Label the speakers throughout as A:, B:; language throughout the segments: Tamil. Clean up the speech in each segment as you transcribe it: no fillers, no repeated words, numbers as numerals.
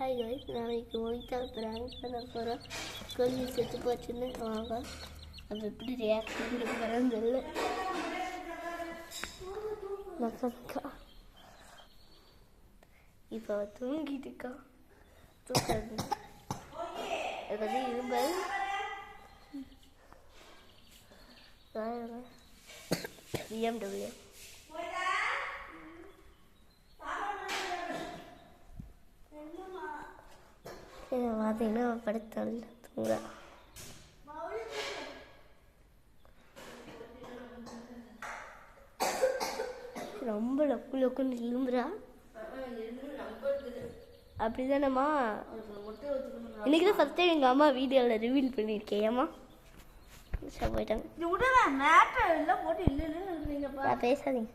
A: ஹாய் கைஸ், நாளைக்கு மொய்தா ப்ராங்க் பண்ண போகிறோம். கோழி செத்து போச்சுன்னு வாங்க. அது எப்படி ரியாக்ட் பண்ண போகிறேன்னு தெரியல. மக்கா இப்போ தூங்கிட்டு இருக்கா. தூக்காது அது இரும்பல் BMW பார்த்தீங்கன்னா படுத்தாள் தூங்க. ரொம்ப லொக்கு லொக்குன்னு இரும்புறா. அப்படிதானம்மா? இன்னைக்கு தான் ஃபர்ஸ்ட் டைம் எங்கள் அம்மா வீடியோவில் ரிவீல் பண்ணியிருக்கேன். ஏம்மா போயிட்டாங்க. பேசாதீங்க.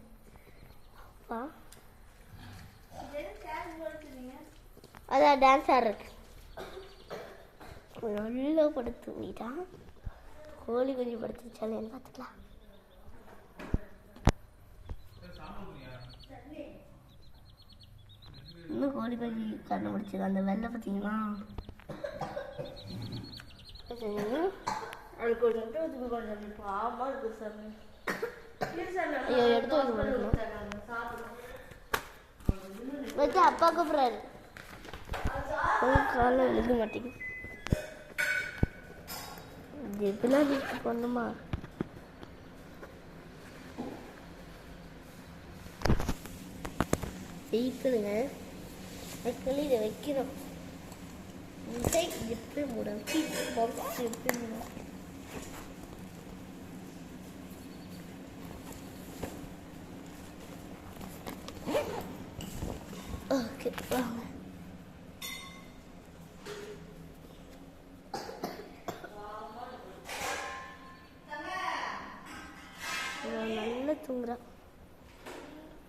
A: அதான் டான்ஸ் ஆடுறதுக்கு நல்லா படுத்து தூங்கிட்டான். கோழி கொஞ்சம் படுத்துச்சாலேன்னு பார்த்துக்கலாம். இன்னும் கோழி பகி கண்ணு முடிச்சது. அந்த வெள்ளை பார்த்தீங்கன்னா ஐயோ எடுத்து வச்சு அப்பா கூப்பிட்றாரு. காலம் எழுத மாட்டேங்குது. எப்படிலாம் வீட்டு பண்ணுமா? ஜெயிக்கணுங்க. ஆக்சுவலி இதை வைக்கிறோம். எப்படி மூடும் பாக்ஸ் எப்படி மூடும்? ஓகே வாங்க. நல்லா தூங்குறா.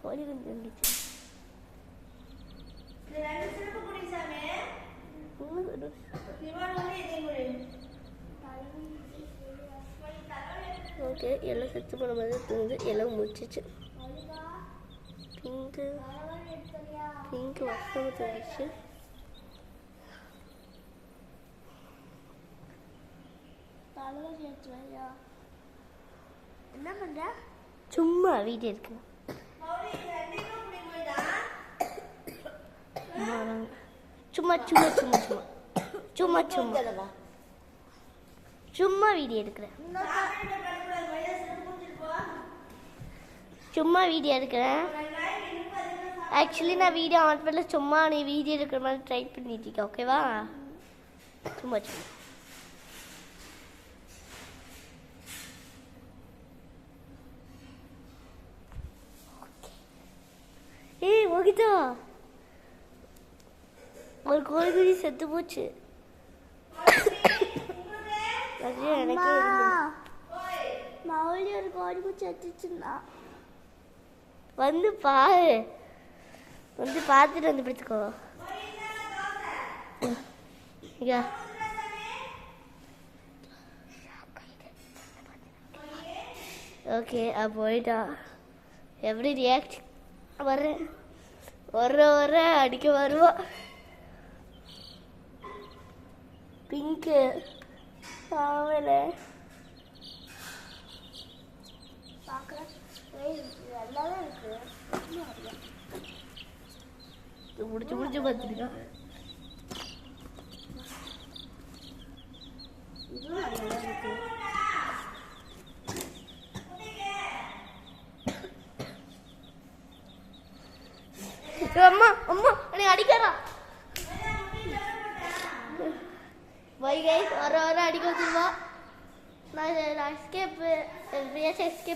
A: கோழி கொஞ்சம் இருந்துச்சு. ஓகே, எல்லாம் செத்து போன மாதிரி தூங்குது. எல்லாம் முடிச்சிச்சு. பிங்கு வசமாக தூங்கிடுச்சு. என்ன பண்ற? சும்மா வீடியோ இருக்கு. சும்மா சும்மா சும்மா சும்மா சும்மா சும்மா சும்மா வீடியோ எடுக்கிறேன். சும்மா வீடியோ எடுக்கிறேன். ஆக்சுவலி நான் வீடியோ ஆன் பண்ணல. சும்மா நீ வீடியோ எடுக்கிற மாதிரி ட்ரை பண்ணிட்டு இருக்க. ஓகேவா? சும்மா சும்மா ஏய் மோகிதா, ஒரு கோழி குடி செத்து போச்சு. எனக்கு மவுளி ஒரு கோழி குச்சி செத்துச்சுன்னா வந்து பாரு. வந்து பார்த்துட்டு வந்து படுத்துக்கோ. ஓகே, போயிட்டா. எப்படி ரியாக்ட் வர்றேன் வர அடிக்க வருவா. பிங்க்கு ஆவல முடிச்சு முடிச்சு பார்த்துருக்கா. அம்மா அம்மா என்னை அடிக்கிறா. பை கைஸ், வர அடிக்க வச்சுருவா. நான் எஸ்கேப்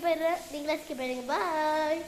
A: ஆயிடுறேன். நீங்களும் எஸ்கேப் ஆயிடுங்க. பாய்.